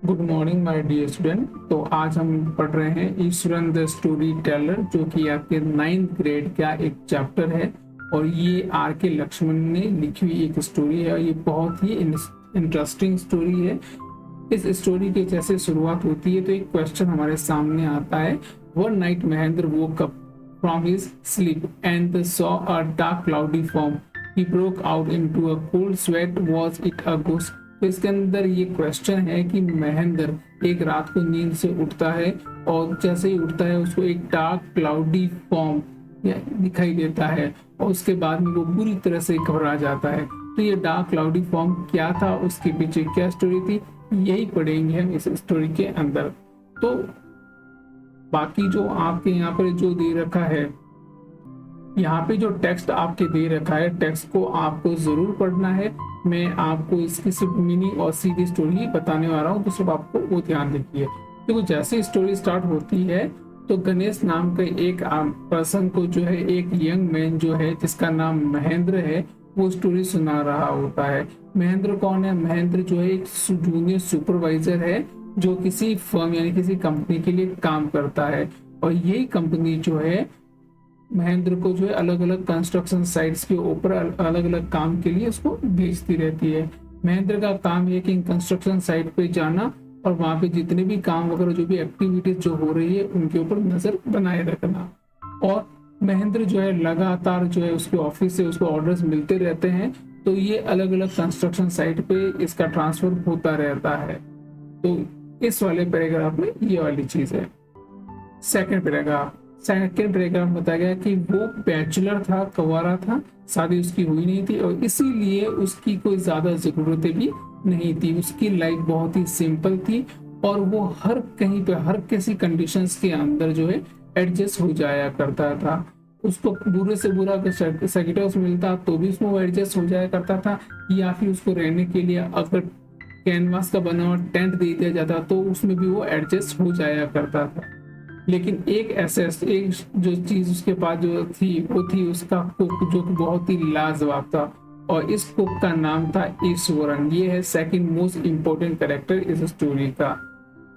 Good morning my dear student. तो आज हम पढ़ रहे हैं ईश्वरन द स्टोरी टेलर, जो कि आपके 9th ग्रेड का एक चैप्टर है। और ये आर के लक्ष्मण ने लिखी हुई एक स्टोरी है और ये बहुत ही इंटरेस्टिंग स्टोरी है। इस स्टोरी के जैसे शुरुआत होती है तो एक क्वेश्चन हमारे सामने आता है। One night Mahendra woke up from his sleep and saw a dark cloudy form. He broke out into a cold sweat. Was it a ghost? तो इसके अंदर ये क्वेश्चन है कि महेंद्र एक रात को नींद से उठता है और जैसे ही उठता है उसको एक डार्क क्लाउडी फॉर्म दिखाई देता है और उसके बाद में वो पूरी तरह से घबरा जाता है। तो ये डार्क क्लाउडी फॉर्म क्या था, उसके पीछे क्या स्टोरी थी, यही पढ़ेंगे हम इस स्टोरी के अंदर। तो बाकी जो आपके यहाँ पर जो दे रखा है, यहाँ पे जो टेक्स्ट आपके दे रखा है, टेक्स्ट को आपको जरूर पढ़ना है। मैं आपको इसकी सिर्फ मीनिंग और सीधी स्टोरी बताने वाला हूँ, तो सिर्फ आपको वो ध्यान रखिए। देखो, जैसे स्टोरी स्टार्ट होती है तो गणेश नाम के एक पर्सन को जो है, एक यंग मैन जो है जिसका नाम महेंद्र है, वो स्टोरी सुना रहा होता है। महेंद्र कौन है? महेंद्र जो है एक जूनियर सुपरवाइजर है जो किसी फर्म यानी किसी कंपनी के लिए काम करता है। और यही कंपनी जो है महेंद्र को जो है अलग अलग कंस्ट्रक्शन साइट्स के ऊपर अलग अलग काम के लिए उसको भेजती रहती है। महेंद्र का काम है कि कंस्ट्रक्शन साइट पे जाना और वहां पे जितने भी काम वगैरह जो भी एक्टिविटीज जो हो रही है उनके ऊपर नजर बनाए रखना। और महेंद्र जो है लगातार जो है उसके ऑफिस से उसको ऑर्डर्स मिलते रहते हैं, तो ये अलग अलग कंस्ट्रक्शन साइट पे इसका ट्रांसफर होता रहता है। तो इस वाले पैराग्राफ में ये वाली चीज है। सेकेंड पैराग्राफ बताया गया कि वो बैचलर था, कंवारा था, शादी उसकी हुई नहीं थी और इसीलिए उसकी कोई ज्यादा जरूरतें भी नहीं थी। उसकी लाइफ बहुत ही सिंपल थी और वो हर कहीं पे हर किसी कंडीशंस के अंदर जो है एडजस्ट हो जाया करता था। उसको बुरे से बुरा सेक्रेटरी मिलता तो भी उसमें वो एडजस्ट हो जाया करता था, या फिर उसको रहने के लिए अगर कैनवास का बना हुआ टेंट दे दिया जाता तो उसमें भी वो एडजस्ट हो जाया करता था। लेकिन एक जो चीज उसके पास जो थी वो थी उसका कुक, जो कि बहुत ही लाजवाब था। और इस कुक का नाम था ईश्वरन। ये है सेकंड मोस्ट इम्पोर्टेंट कैरेक्टर इस स्टोरी का।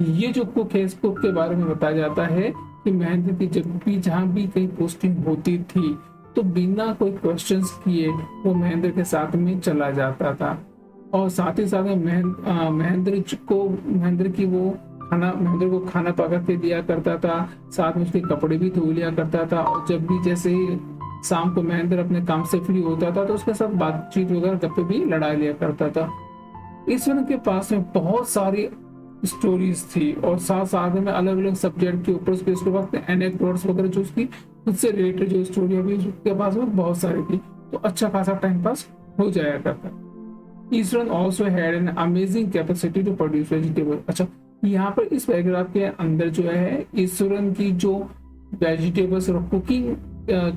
ये जो कुक है, इस कुक के बारे में बताया जाता है कि महेंद्र की जब भी जहां भी कहीं पोस्टिंग होती थी तो बिना कोई क्वेश्चंस किए वो महेंद्र के साथ में चला जाता था। और साथ ही साथ महेंद्र को खाना पका के दिया करता था, साथ में उसके कपड़े भी धो लिया करता था। और जब भी जैसे ही शाम को महेंद्र अपने काम से फ्री होता था तो उसके साथ बातचीत वगैरह गप्पे भी लड़ा लिया करता था। ईश्वर के पास में बहुत सारी स्टोरीज थी और साथ साथ में अलग अलग सब्जेक्ट के ऊपर उसके वक्त एनेक्डोट्स वगैरह जो उसकी खुद से रिलेटेड जो स्टोरी है उसके पास में बहुत सारी थी, तो अच्छा खासा टाइम पास हो जाया करता। Iswaran also had an amazing capacity to produce vegetable. अच्छा, यहाँ पर इस पैराग्राफ के अंदर जो है ईश्वरन की जो वेजिटेबल्स और कुकिंग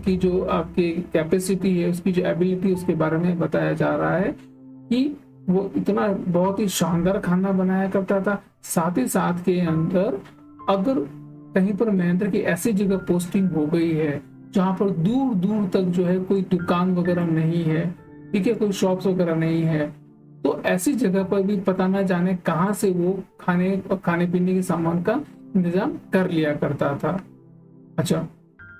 की जो आपकी कैपेसिटी है, उसकी जो एबिलिटी, उसके बारे में बताया जा रहा है कि वो इतना बहुत ही शानदार खाना बनाया करता था। साथ ही साथ के अंदर अगर कहीं पर महेंद्र की ऐसी जगह पोस्टिंग हो गई है जहां पर दूर दूर तक जो है कोई दुकान वगैरह नहीं है, ठीक है, कोई शॉप्स वगैरह नहीं है, तो ऐसी जगह पर भी पता ना जाने कहां से वो खाने पीने के सामान का इंतजाम कर लिया करता था। अच्छा,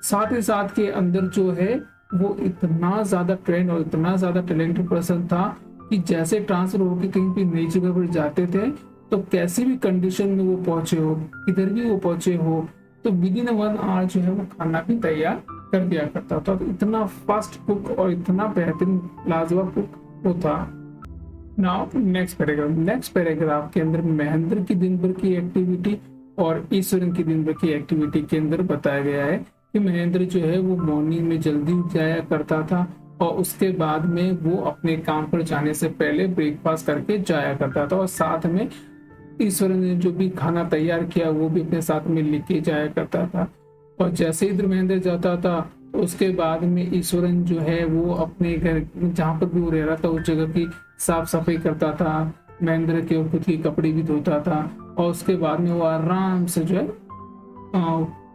साथ ही साथ के अंदर जो है वो इतना ज्यादा ट्रेंड और इतना ज्यादा टैलेंटेड पर्सन था कि जैसे ट्रांसफर होकर कहीं भी नई जगह पर जाते थे तो कैसी भी कंडीशन में वो पहुंचे हो, किधर भी वो पहुंचे हो, तो विद इन 1 आवर जो है वो खाना भी तैयार कर दिया करता था। तो इतना फास्ट कुक और इतना बेहतरीन लाजवाब कुक वो था। नाउ नेक्स्ट पैराग्राफ के अंदर महेंद्र की दिन भर की एक्टिविटी और ईश्वरन की दिन भर की एक्टिविटी के अंदर बताया गया है कि महेंद्र जो है वो मॉर्निंग में जल्दी उठ जाया करता था और उसके बाद में वो अपने काम पर जाने से पहले ब्रेकफास्ट करके जाया करता था और साथ में ईश्वरन ने जो भी खाना तैयार किया वो भी अपने साथ में लेके जाया करता था। और जैसे ही महेंद्र जाता था तो उसके बाद में ईश्वरन जो है वो अपने घर जहाँ पर भी वो रह रहा था उस जगह की साफ सफाई करता था, महेंद्र के खुद के कपड़े भी धोता था और उसके बाद में वो आराम से जो है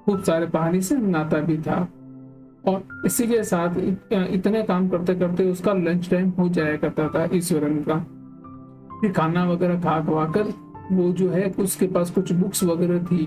खूब सारे पानी से नहाता भी था। और इसी के साथ इतने काम करते करते उसका लंच टाइम हो जाया करता था ईश्वरन का। फिर खाना वगैरह खा कर वो जो है उसके पास कुछ बुक्स वगैरह थी,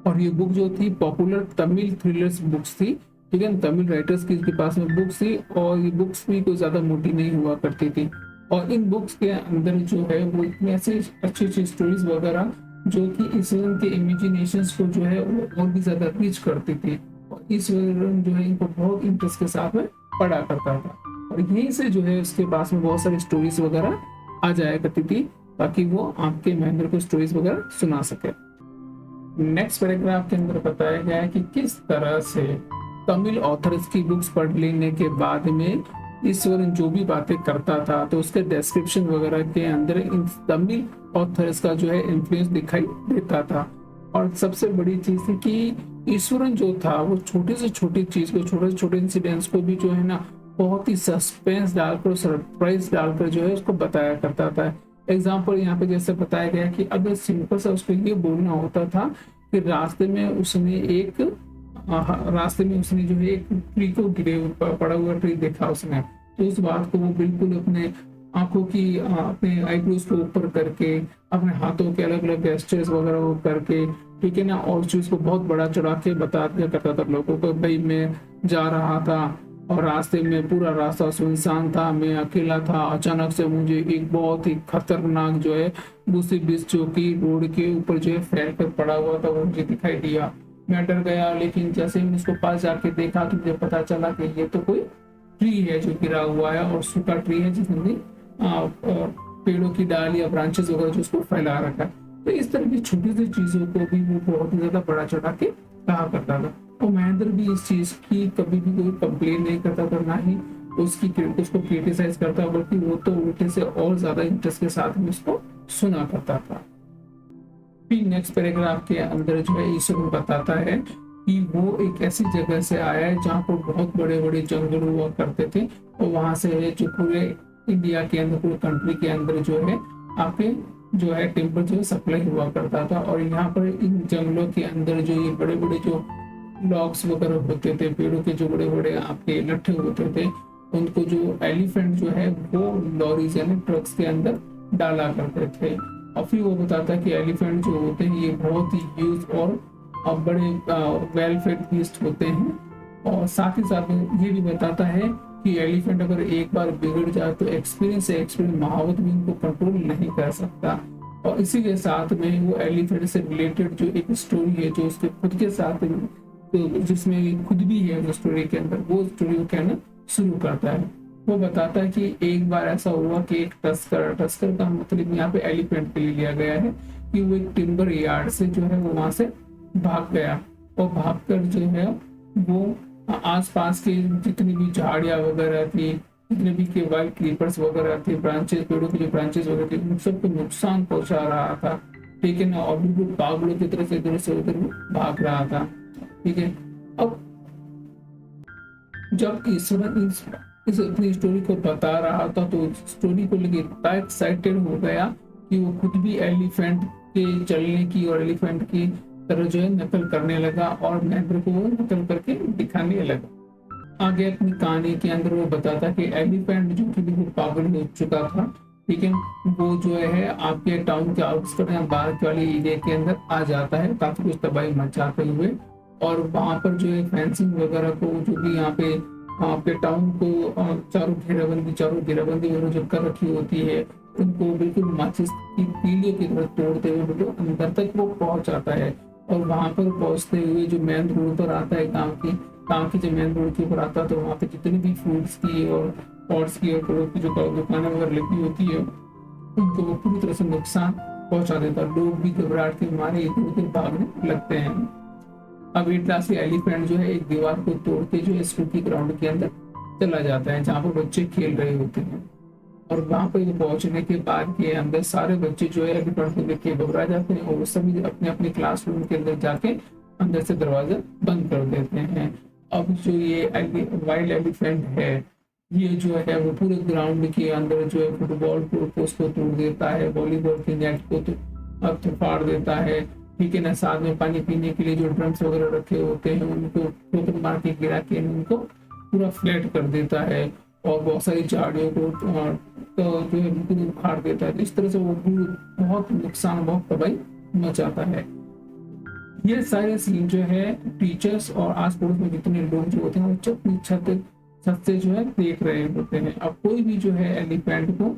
और ये बुक जो थी पॉपुलर तमिल थ्रिलर्स बुक्स थी। ठीक है, तमिल राइटर्स की इसके पास में बुक्स थी, और ये बुक्स भी कोई ज्यादा मोटी नहीं हुआ करती थी। और इन बुक्स के अंदर जो है वो इतनी ऐसी अच्छी अच्छी स्टोरीज वगैरह जो कि ईश्वरन के इमेजिनेशंस को जो है वो और भी ज्यादा रीच करती थी, और ईश्वरन जो है इनको बहुत इंटरेस्ट के साथ में पढ़ा करता था। और यहीं से जो है उसके पास में बहुत सारी स्टोरीज वगैरह आ जाया करती थी, ताकि वो आपके महेंद्र को स्टोरीज वगैरह सुना सके। नेक्स्ट पैराग्राफ के अंदर बताया गया है कि किस तरह से तमिल ऑथर्स की बुक्स पढ़ लेने के बाद में ईश्वरन जो भी बातें करता था तो उसके डिस्क्रिप्शन वगैरह के अंदर इन तमिल ऑथर्स का जो है इन्फ्लुएंस दिखाई देता था। और सबसे बड़ी चीज थी कि ईश्वरन जो था वो छोटी से छोटी चीज को, छोटे से छोटे इंसिडेंट्स को भी जो है ना बहुत ही सस्पेंस डालकर, सरप्राइज डालकर जो है उसको बताया करता था। एग्जाम्पल यहाँ पे जैसे बताया गया कि अगर सिंपल सा उसको ये बोलना होता था कि रास्ते में उसने जो है एक ट्री को गिरे पड़ा हुआ ट्री देखा उसने, तो उस बात को वो बिल्कुल अपने आंखों की अपने आईब्रोज को ऊपर करके, अपने हाथों के अलग अलग गेस्चर्स वगैरह वो करके, ठीक है ना, और चीज को बहुत बड़ा चढ़ा के बता दिया करता था लोगों को। भाई मैं जा रहा था और रास्ते में पूरा रास्ता सुनसान था, मैं अकेला था, अचानक से मुझे एक बहुत ही खतरनाक जो है दूसरी बीच जो कि रोड के ऊपर जो है फैल कर पड़ा हुआ था वो मुझे दिखाई दिया। मैं डर गया, लेकिन जैसे ही उसको पास जाके देखा तो मुझे पता चला कि ये तो कोई ट्री है जो गिरा हुआ है, और सूखा ट्री है जिसने पेड़ों की डाल या ब्रांचेस वगैरह जो उसको फैला रखा है। तो इस तरह की छोटी सी चीजों को भी वो बहुत ही ज्यादा बड़ा चढ़ा के कहा करता था। और महेंद्र भी इस चीज की कभी भी कोई कंप्लेन नहीं करता था, ना ही उसको क्रिटिसाइज करता, बल्कि वो तो उल्टे से और ज्यादा इंटरेस्ट के साथ में उसको सुना करता था। फिर नेक्स्ट पैराग्राफ के अंदर जो है ईश्वर बताता है कि वो एक ऐसी जगह से आया है जहाँ पर बहुत बड़े बड़े जंगल हुआ करते थे, और वहां से जो पूरे इंडिया के अंदर, पूरे कंट्री के अंदर जो है आपके जो है टेम्पर जो है सप्लाई हुआ करता था। और यहाँ पर इन जंगलों के अंदर जो ये बड़े बड़े जो लॉग्स वगैरह होते थे, पेड़ों के जो बड़े बड़े आपके लट्ठे होते थे, उनको जो एलिफेंट जो है वो लॉरीज यानी ट्रक्स के अंदर डाला करते थे। और फिर वो बताता है कि एलिफेंट जो होते हैं ये बहुत ही ह्यूज और बड़े वेल फेड बीस्ट होते हैं। और साथ ही साथ ये भी बताता है कि एलिफेंट अगर एक बार बिगड़ जाए तो एक्सपीरियंस महावत भी इनको कंट्रोल नहीं कर सकता। और इसी के साथ में वो एलिफेंट से रिलेटेड जो एक स्टोरी है जो उसके खुद के साथ तो जिसमें खुद भी है उस स्टोरी के अंदर, वो स्टोरी को कहना शुरू करता है। वो बताता है कि एक बार ऐसा हुआ कि एक टस्कर का मतलब यहाँ पे एलिफेंट के लिए लिया गया है कि वो एक टिम्बर यार्ड से जो है वो वहां से भाग गया, और भागकर जो है वो आसपास के जितनी भी झाड़ियां वगैरह थी, जितने भी के वाइल्ड क्रीपर्स वगैरह थे, ब्रांचेस, पेड़ों की जो ब्रांचेस वगैरह थी, उन सबको नुकसान पहुंचा रहा था। ठीक है ना, और बिल्कुल पागलों की तरह से इधर से उधर भाग रहा था। ठीक है, अब जब ईश्वर इस अपनी स्टोरी को बता रहा था तो स्टोरी को लेकर इतना एक्साइटेड हो गया कि वो खुद भी एलिफेंट के चलने की और एलिफेंट की तरह जो है नकल करने लगा, और महेंद्र को वो नकल करके दिखाने लगा। आगे अपनी कहानी के अंदर वो बताता कि एलिफेंट जो कि बिल्कुल पागल हो चुका था, ठीक है, वो जो है आपके टाउन के आउटस्कर्ट या बाहर के वाले एरिया के अंदर आ जाता है काफी कुछ तबाही मचाते हुए। और वहां पर जो है फेंसिंग वगैरह को जो भी यहाँ पे आपके टाउन को चारों घेराबंदी वगैरह जो कर रखी होती है, उनको बिल्कुल माचिस की तीलियों की तरह तोड़ते हुए बिल्कुल अंदर तक वो पहुंच आता है। और वहां पर पहुंचते हुए जो मेन रोड पर आता है गाँव की जो मेन रोड के ऊपर आता है, तो वहां पे जितनी भी फ्रूट्स की और पॉट्स की और फलों की जो दुकानें वगैरह लगी होती है, उनको वो पूरी तरह से नुकसान पहुंचा देता है। लोग भी घबराहट के मारे इधर उधर भागने लगते हैं। अब इटलासी एलिफेंट जो है एक दीवार को तोड़ के जो है स्कूटी ग्राउंड के अंदर चला जाता है जहाँ पर बच्चे खेल रहे होते हैं। और वहां पर पहुंचने के बाद के अंदर सारे बच्चे जो है एलिफेंट को देख के घबरा जाते हैं, और वो सभी अपने अपने क्लासरूम के अंदर जाके अंदर से दरवाजा बंद कर देते हैं। अब जो ये वाइल्ड एलिफेंट है, ये जो है वो पूरे ग्राउंड के अंदर जो है फुटबॉल पोस्ट को तोड़ देता है, वॉलीबॉल की नेट को तो फाड़ देता है। ठीक है ना, साथ में पानी पीने के लिए जो ड्रम्स वगैरह रखे होते हैं उनको ठोकर मार के गिरा के उनको पूरा फ्लैट कर देता है। और बहुत सारी झाड़ियों को तो जो है बिल्कुल उखाड़ देता है। तो इस तरह से वो बहुत नुकसान, बहुत तबाही मचाता है। ये सारे सीन जो है टीचर्स और आस पड़ोस में जितने लोग जो होते हैं वो अपनी छत से जो है देख रहे होते हैं। अब कोई भी जो है एलिफेंट को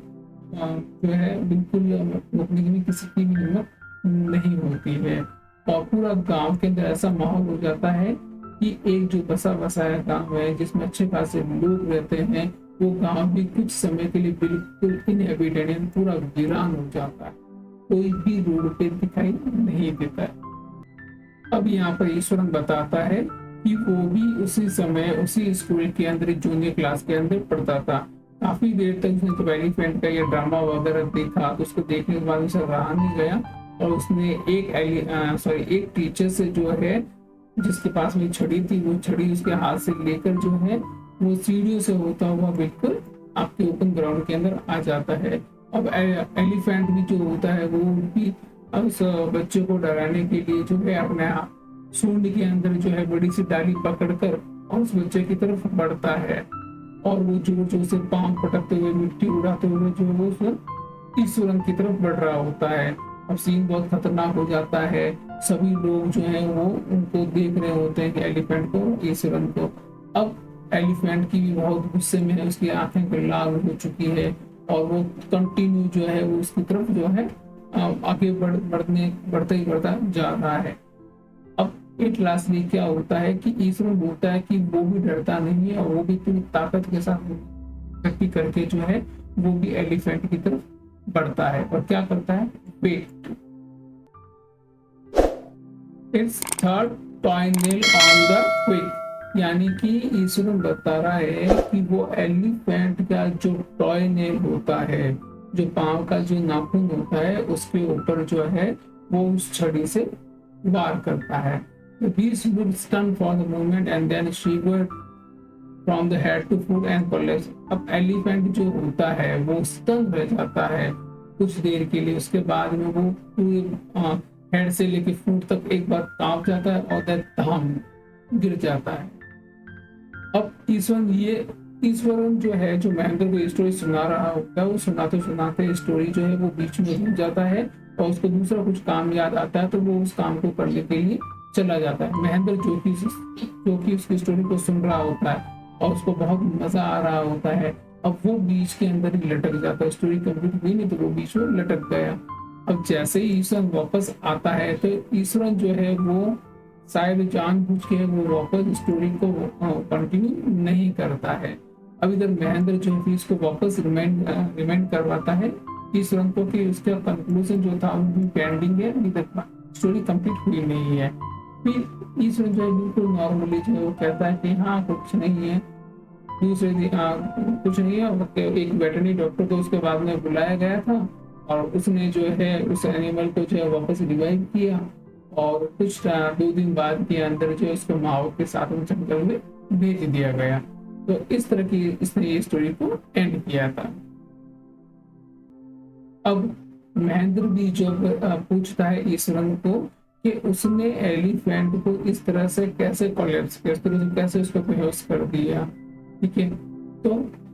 जो है बिल्कुल रोकने की किसी की भी हिम्मत नहीं होती है। और पूरा गांव के अंदर ऐसा माहौल हो जाता है कि एक जो बसा बसाया गांव है जिसमें अच्छे खासे लोग रहते हैं, वो गांव भी कुछ समय के लिए बिल्कुल इनहेबिटेड, पूरा वीरान हो जाता है। कोई भी रोड पे दिखाई नहीं देता है। अब यहाँ पर ईश्वरन बताता है कि वो भी उसी समय उसी स्कूल के अंदर, जूनियर क्लास के अंदर पढ़ता था। काफी देर तक उसने तो एलिफेंट का ये ड्रामा वगैरह देखा, तो उसको देखने के बाद उसे रहा नहीं गया और उसने एक टीचर से जो है, जिसके पास में छड़ी थी, वो छड़ी उसके हाथ से लेकर जो है वो सीढ़ियों से होता हुआ बिल्कुल आपके ओपन ग्राउंड के अंदर आ जाता है। अब एलिफेंट भी जो होता है वो भी उस बच्चे को डराने के लिए जो है अपने सूंड के अंदर जो है बड़ी सी डाली पकड़कर और उस बच्चे की तरफ बढ़ता है और वो जोर जोर से पांव पटकते हुए, मिट्टी उड़ाते हुए जो है वो ईश्वरन की तरफ बढ़ रहा होता है। अब सीन बहुत खतरनाक हो जाता है। सभी लोग जो है वो उनको देख रहे होते हैं कि एलिफेंट को, ईश्वरन को। अब एलिफेंट की भी बहुत गुस्से में है, उसकी आंखें पर लाल हो चुकी है और वो कंटिन्यू जो है वो उसकी तरफ जो है आगे बढ़ता ही बढ़ता जा रहा है। अब एट लास्टली क्या होता है कि ईश्वर बोलता है कि वो भी डरता नहीं है और वो भी पूरी ताकत के साथ इकट्ठी करके जो है वो भी एलिफेंट की तरफ बढ़ता है और क्या करता है, wait, it's third toenail on the quick. यानी कि ईश्वर बता रहा है कि वो एलिफेंट का जो टॉय नेल होता है, जो पांव का जो नाखून होता है, उसके ऊपर जो है वो उस छड़ी से वार करता है। The beast would stun for the moment and then shivered from the head to foot and collapse। अब एलिफेंट जो होता है वो स्टन रह जाता है कुछ देर के लिए, उसके बाद में वो पूरे हेड से लेके फुट तक एक बार कांप जाता है और धाम गिर जाता है। अब ईश्वरन जो है, जो महेंद्र को स्टोरी सुना रहा होता है, वो सुनाते सुनाते स्टोरी जो है वो बीच में रुक जाता है और उसको दूसरा कुछ काम याद आता है तो वो उस काम को करने के लिए चला जाता है। महेंद्र जो कि उसकी स्टोरी को सुन रहा होता है और उसको बहुत मजा आ रहा होता है, अब वो बीच के अंदर ही लटक जाता है। स्टोरी कंप्लीट हुई नहीं तो वो बीच में लटक गया। अब जैसे ही ईश्वरन वापस आता है तो ईश्वरन जो है वो शायद जानबूझ के वो वापस स्टोरी को कंटिन्यू नहीं करता है। अब इधर महेंद्र जो है इसको वापस रिमाइंड करवाता है ईश्वरन को कि उसका कंक्लूजन जो था वो भी पेंडिंग है, अभी तक स्टोरी कंप्लीट हुई नहीं है। फिर ईश्वरन जो है बिल्कुल नॉर्मली जो है वो कहता है कि हाँ कुछ नहीं है, दूसरे दिन कुछ नहीं है। एक वेटरनरी डॉक्टर को उसके बाद में बुलाया गया था और उसने जो है उस एनिमल को जो है वापस रिवाइव किया और कुछ 2 दिन बाद के अंदर जो है उसको माओ के साथ में जंगल में भेज दिया गया। तो इस तरह की इसने ये स्टोरी को एंड किया था। अब महेंद्र भी जब पूछता है ईश्वरन को कि उसने एलिफेंट को इस तरह से कैसे कोलैप्स किया, इस तरह से कैसे उसको बेहोश कर दिया, ठीक है। तो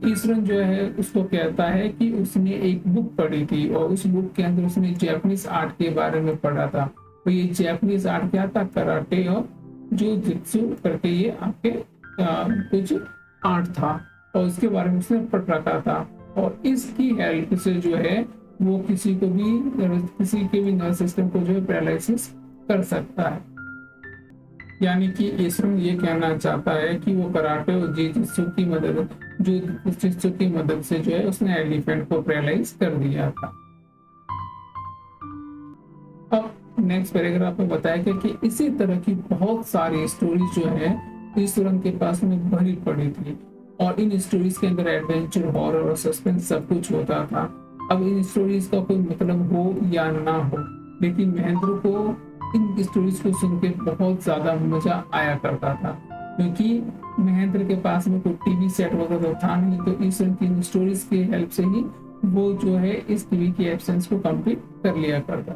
ईश्वरन जो है उसको कहता है कि उसने एक बुक पढ़ी थी और उस बुक के अंदर उसने जापानीज आर्ट के बारे में पढ़ा था। तो ये जापानीज आर्ट क्या था, कराटे और जो जित्सु करके ये आपके कुछ आर्ट था और इसके बारे में उसने पढ़ रखा था और इसकी हेल्प से जो है वो किसी के भी नर्वस सिस्टम को जो है पैरालिसिस कर सकता है। यानी कि ईश्वरन ये कहना चाहता है कि वो कराटे और जित्सु की मदद से जो है उसने एलिफेंट को पैरालाइज कर दिया था। अब नेक्स्ट पैराग्राफ में बताया गया कि इसी तरह की बहुत सारी स्टोरीज जो है ईश्वरन के पास में भरी पड़ी थी और इन स्टोरीज के अंदर एडवेंचर, हॉरर और सस्पेंस सब कुछ होता था। अब इन स्टोरीज का कोई मतलब हो या ना हो, लेकिन महेंद्र को इन स्टोरीज को सुन के बहुत ज्यादा मजा आया करता था, क्योंकि महेंद्र के पास में कोई टीवी सेट वगैरह तो था नहीं, तो ईश्वरन की इन स्टोरीज की हेल्प से ही वो जो है इस टीवी की एब्सेंस को कंप्लीट कर लिया करता।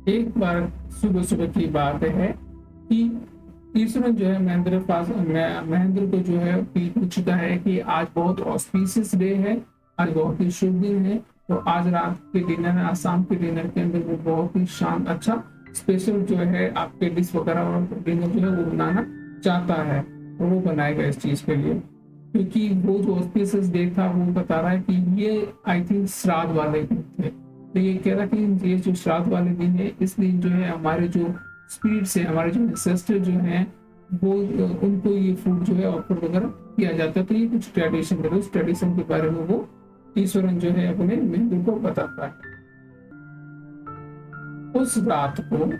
एक बार सुबह सुबह की बात है कि ईश्वरन जो है महेंद्र को जो है पूछ चुका है कि आज बहुत ऑस्पिशियस डे है, आज बहुत ही शुभ दिन है, तो आज रात के डिनर, आज शाम के डिनर के अंदर वो बहुत ही शान अच्छा स्पेशल जो है आपके डिश वगैरह और डिनर जो है वो बनाना चाहता है, और वो बनाएगा इस चीज के लिए, क्योंकि वो जो ऑस्पिशियस डे था वो बता रहा है कि ये आई थिंक श्राद्ध वाले दिन थे। तो ये कह रहा है कि ये जो श्राद्ध वाले दिन है, इस दिन जो है हमारे जो स्पिरिट्स है, हमारे जो एंसेस्टर जो हैं, वो उनको ये फूड जो है ऑफर वगैरह किया जाता है। तो ये कुछ ट्रेडिशन है, उस ट्रेडिशन के बारे में वो ईश्वरन जो है अपने महेंद्र को बताता है। उस रात को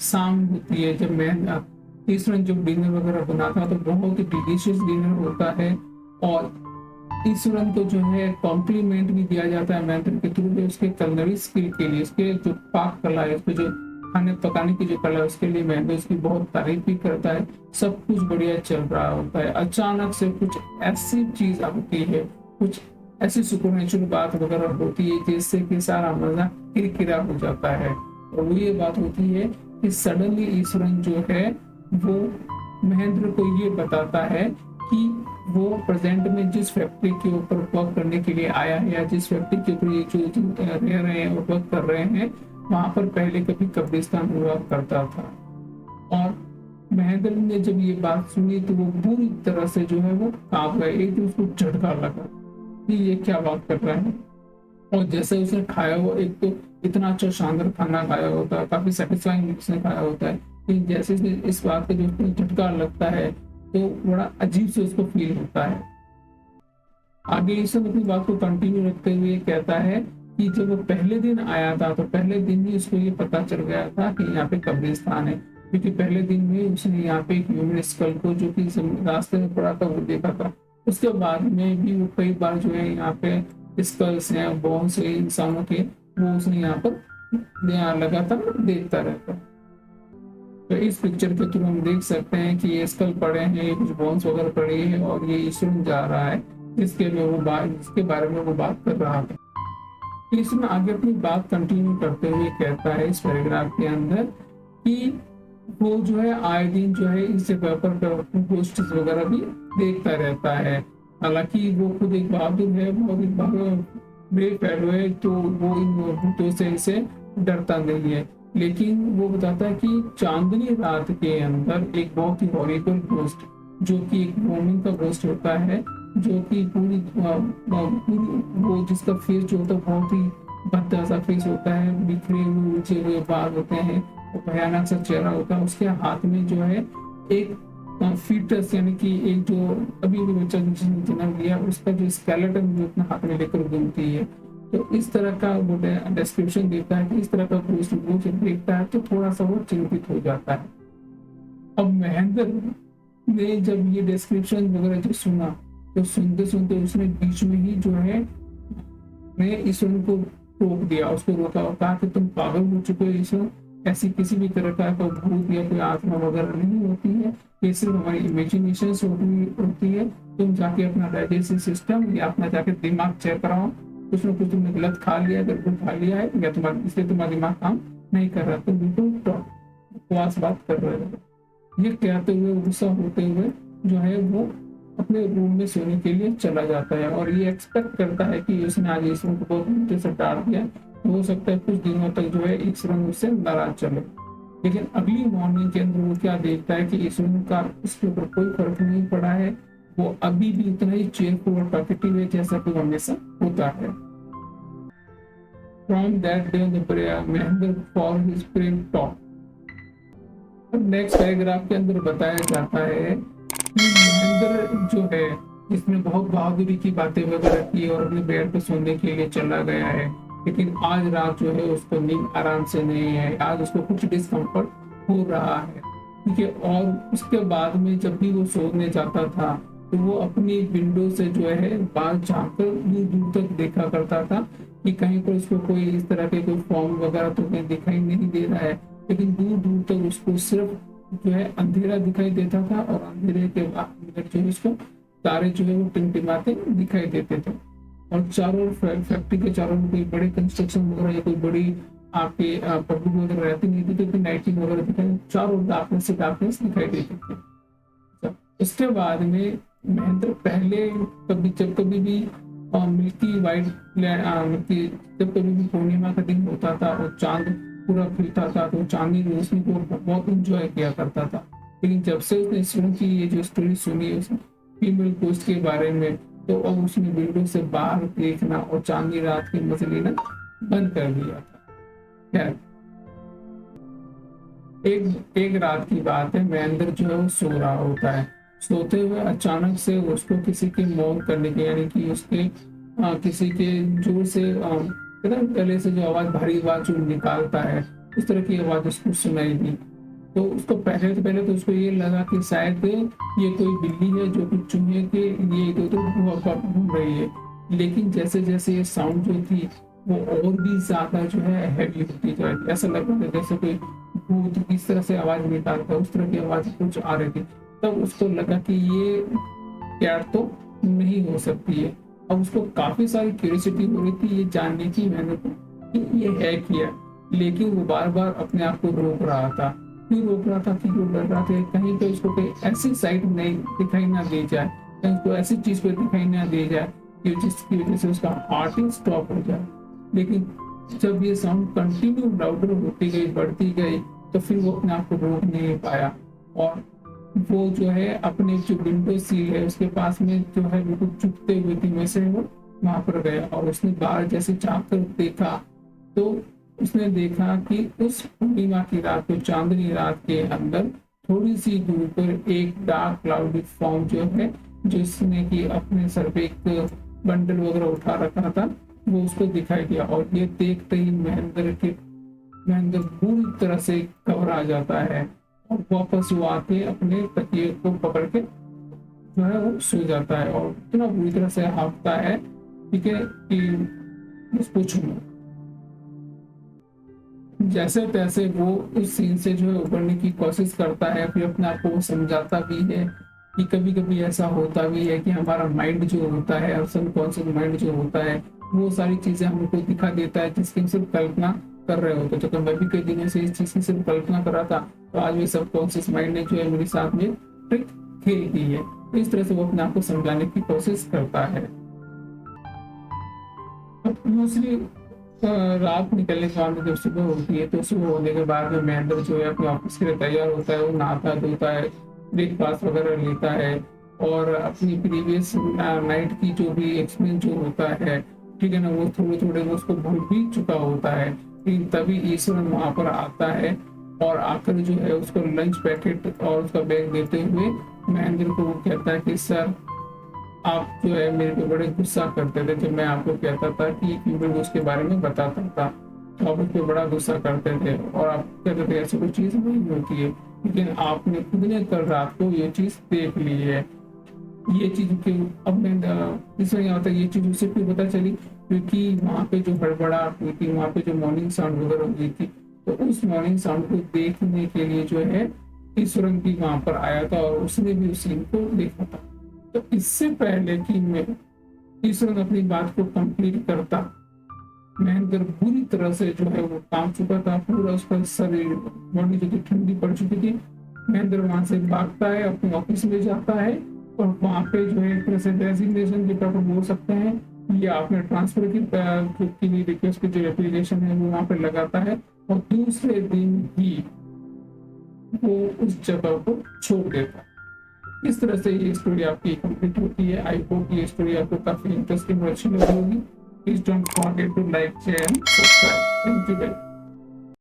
शाम होती है, जब मैं ईश्वरन जब डिनर वगैरह बनाता है तो बहुत ही डिलीशियस डिनर होता है, और ईश्वरन को जो है कॉम्प्लीमेंट भी दिया जाता है महेंद्र के थ्रू, उसके कलनरी स्किल के लिए, उसके जो पाक कला है, उसके जो खाने पकाने की जो कला है, उसके लिए महेंद्र उसकी बहुत तारीफ भी करता है। सब कुछ बढ़िया चल रहा होता है, अचानक से कुछ ऐसी चीज आती है, कुछ ऐसी सुपरनेचुरल बात वगैरह होती है जिससे कि सारा मजा किरकिरा हो जाता है। और वो ये बात होती है कि सडनली ईश्वरन जो है वो महेंद्र को ये बताता है कि वो प्रेजेंट में जिस फैक्ट्री के ऊपर वर्क करने के लिए आया है, या जिस फैक्ट्री के ऊपर ये जो रह रहे हैं और वर्क कर रहे हैं, वहां पर पहले कभी कब्रिस्तान हुआ करता था। और महेंद्र ने जब ये बात सुनी तो वो पूरी तरह से जो है वो कांप गए, एक तो उसको झटका लगा कि ये क्या बात कर रहा है। और जैसे उसने खाया हुआ, एक तो इतना अच्छा शानदार खाना खाया होता है, काफी सेटिस्फाइंग उसने खाया होता है, लेकिन जैसे इस बात का जो झटका लगता है तो बड़ा अजीब से उसको फील होता है। आगे ईश्वर अपनी बात को कंटिन्यू रखते हुए कहता है कि जब वो पहले दिन आया था तो पहले दिन ही उसको ये पता चल गया था कि यहाँ पे कब्रिस्तान है, क्योंकि पहले दिन में उसने यहाँ पे एक ह्यूमन स्कल को जो कि रास्ते में पड़ा था वो देखा था। उसके बाद में भी वो कई बार जो है यहाँ पे स्कल्स हैं, बोन्स है इंसानों के, वो उसने यहाँ पर लगातार देखता रहता। तो इस पिक्चर के थ्रू हम देख सकते हैं कि ये स्कल पड़े हैं, कुछ बोन्स वगैरह पड़े हैं, और ये ईश्वर जा रहा है जिसके बारे में वो बात कर रहा था। इसमें आगे अपनी बात कंटिन्यू करते हुए कहता है इस पैराग्राफ के अंदर कि वो जो है आए दिन जो है इस जगह पर गोस्ट वगैरह भी देखता रहता है। हालांकि वो खुद एक बहादुर है, बहुत ही ब्रेव फेलो है, तो वो इन भूतों से इसे डरता नहीं है। लेकिन वो बताता है कि चांदनी रात के अंदर एक बहुत ही हॉरिबल गोस्ट, जो कि एक वोमिन का गोस्ट होता है, जो कि पूरी वो जिसका फेस जो होता है बहुत ही भद्दा सा फेस होता है, बिखरे हुए उलझे हुए बाल होते हैं, भयानक सा चेहरा होता है। उसके हाथ में जो है एक फीटस यानी कि एक जो अभी भी बच्चा जिसने जन्म लिया उसका जो स्केलेटन जो अपने हाथ में लेकर घूमती है। तो इस तरह का वो डिस्क्रिप्शन देता है कि इस तरह का गोस्ट वो जब देखता है तो थोड़ा सा वो चिंतित हो जाता है। अब महेंद्र ने जब ये डिस्क्रिप्शन वगैरह जो सुना तो सुनते सुनते उसने बीच में ही जो है ईश्वर को रोक दिया, उसको रोका और कहा कि तुम पागल हो चुके हो ईश्वर, ऐसी किसी भी तरह का कोई भूत या कोई आत्मा वगैरह नहीं होती है, ये सिर्फ हमारी इमेजिनेशन होती है। तुम जाके अपना डाइजेस्टिव सिस्टम या अपना जाके दिमाग चेक कराओ, कुछ न कुछ तुमने गलत खा लिया, गड़बड़ खा लिया है, या तुम्हारा इसलिए तुम्हारा दिमाग काम नहीं कर रहा, तुम बिल्कुल बकवास बात कर रहे हो। ये कहते हुए गुस्सा होते हुए जो है वो अपने रूम में सोने के लिए चला जाता है, और ये एक्सपेक्ट करता है कि उसने आज ईश्वर को बहुत नीचे से डाल दिया, तो हो सकता है कुछ दिनों तक जो है ईश्वर उससे नाराज चले। लेकिन अगली मॉर्निंग के अंदर वो क्या देखता है कि ईश्वर का उसके ऊपर कोई फर्क नहीं पड़ा है, वो अभी भी उतना ही चेयरफुल और टॉकेटिव है जैसा कि हमेशा होता है। From that day the Mahendra for his brave talk। Next paragraph के अंदर बताया जाता है कि महेंद्र जो है जिसने बहुत बहादुरी की बातें वगैरह की और अपने बेड पे सोने के लिए चला गया है, लेकिन आज रात जो है उसको नींद आराम से नहीं है, आज उसको कुछ डिस्कम्फर्ट हो रहा है, ठीक है। और उसके बाद में जब भी वो सोने जाता था तो वो अपनी विंडो से जो है बाहर झांककर दूर दूर तक देखा करता था कि कहीं पर उसको कोई इस तरह के कोई फॉर्म वगैरह तो कहीं दिखाई नहीं दे रहा है, लेकिन दूर दूर तक उसको सिर्फ जो है अंधेरा दिखाई देता था, और अंधेरे के बाद जो है उसको तारे जो है वो टिमटिमाते दिखाई देते थे। और चारों फैक्ट्री के चारों में कोई बड़े कंस्ट्रक्शन वगैरह या कोई बड़ी आपके पब्लिक वगैरह रहती नहीं थी, क्योंकि लाइटिंग वगैरह दिखाई, चारों डार्कनेस से डार्कनेस दिखाई देती थी। उसके बाद में महेंद्र पहले जब कभी भी मिल्की वाइट मिल्की, जब कभी भी पूर्णिमा का दिन होता था और चांद पूरा खिलता था तो चांदनी रोशनी को बहुत इंजॉय किया करता था। लेकिन जब से उसने शुरू की ये जो स्टोरी सुनी है उसने फीमेल पोस्ट के बारे में, तो अब उसने विंडो से बाहर देखना और चांदनी रात के मजे लेना बंद कर दिया था। खैर, एक रात की बात है, महेंद्र जो है वो सो रहा होता है। सोते हुए अचानक से उसको किसी के मौन करने के, यानी कि उसके किसी के जोर से गले से जो आवाज, भारी आवाज जो निकालता है, उस तरह की आवाज उसको सुनाई दी। तो उसको पहले तो उसको ये लगा कि शायद ये कोई बिल्ली है जो कि चूहे के लिए इधर उधर घूम रही है। लेकिन जैसे जैसे ये साउंड जो थी वो और भी ज्यादा जो है हैवी होती जा रही, ऐसा लग रहा था जैसे कोई भूत किस तरह से आवाज निकालता है, उस तरह की आवाज कुछ आ रही थी। तब उसको लगा कि ये कैट तो नहीं हो सकती है। अब उसको काफी सारी क्यूरियोसिटी हो रही थी ये जानने की, मैंने कि ये है क्या, लेकिन वो बार बार अपने आप को रोक रहा था। क्यों रोक रहा था, क्यों डर रहा था, कहीं पे उसको कोई ऐसी साइट नहीं दिखाई ना दे जाए, कहीं उसको ऐसी चीज पे दिखाई ना दे जाए कि जिसकी वजह से उसका हार्ट ही स्टॉप हो जाए। लेकिन जब ये साउंड कंटिन्यू लाउडर होती गई, बढ़ती गई, तो फिर वो अपने आप को रोक नहीं पाया और वो जो है अपने जो विंडो सील है उसके पास में जो है बिल्कुल चुपते हुए धीमे से वो वहां पर गया और उसने बाहर जैसे झाँक कर देखा, तो उसने देखा कि उस पूर्णिमा की रात को, चांदनी रात के अंदर थोड़ी सी दूर पर एक डार्क क्लाउडी फॉर्म जो है, जिसने कि अपने सर पे एक बंडल वगैरह उठा रखा था, वो उसको दिखाई दिया। और ये देखते ही महेंद्र पूरी तरह से घबरा जाता है और वापस वो आके अपने तकिए को पकड़ के जो है वो सो जाता है और इतना बुरी तरह से हाफता है, ठीक है, कि बस पूछो मत। जैसे तैसे वो उस सीन से जो है उबरने की कोशिश करता है, फिर अपने आप को वो समझाता भी है कि कभी कभी ऐसा होता भी है कि हमारा माइंड जो होता है और सबकॉन्शियस माइंड जो होता है वो सारी चीजें हमको दिखा देता है जिसकी हम सिर्फ कल्पना कर रहे होते। तो मैं भी कई दिनों से इस चीज की सिर्फ कल्पना कर रहा था, तो आज भी सबकॉन्शियस माइंड ने जो है मेरे साथ में ट्रिक खेल की है। तो इस तरह से वो अपने आप को समझाने की कोशिश करता है। दूसरी रात निकलने के बाद जब सुबह होती है, तो सुबह होने के बाद में महेंद्र जो है अपने ऑफिस के लिए तैयार होता है, वो नहाता धोता है, ब्रेकफास्ट वगैरह लेता है और अपनी प्रीवियस नाइट की जो भी एक्सपीरियंस जो होता है, ठीक है ना, वो थोड़े थोड़े वो उसको भूल भी चुका होता है। लेकिन तभी ईश्वरन वहां पर आता है और आकर जो है उसको लंच पैकेट और उसका बैग देते हुए महेंद्र को वो कहता है कि सर, आप जो है मेरे पे बड़े गुस्सा करते थे जब मैं आपको कहता था कि क्यूबिक उसके बारे में बताता था, तो आप उस पर बड़ा गुस्सा करते थे और आप कहते थे ऐसी कोई चीज नहीं होती है, लेकिन आपने खुद ने कल रात को ये चीज देख ली है। ये चीज क्यों अब मैं इसमें क्या होता है, ये चीज उसे क्यों पता चली, क्योंकि वहाँ पे जो हड़बड़ाहट हुई थी, वहाँ पे जो मॉर्निंग साउंड वगैरह हुई थी, तो उस मॉर्निंग साउंड को देखने के लिए जो है ईश्वरन भी वहां पर आया था और उसने भी उस सीन को देखा था। तो इससे पहले कि मैं ईश्वरन अपनी बात को कंप्लीट करता, महेंद्र बुरी तरह से जो है वो काम चुका था, पूरा उसका शरीर बॉडी जो थी ठंडी पड़ चुकी थी। महेंद्र वहां से भागता है, अपने ऑफिस में जाता है और वहां पे जो है एक तरह से रेजिग्नेशन के प्रॉपर बोल सकते हैं या अपने ट्रांसफर की लिए रिक्वेस्ट की जो एप्लीकेशन है वो वहां पे लगाता है और दूसरे दिन ही वो उस जगह को छोड़ देता है। इस तरह से ये स्टोरी आपकी कंप्लीट होती है। आई होप ये स्टोरी आपको काफी इंटरेस्टिंग और अच्छी लगी होगी। Please don't forget to like, share and subscribe.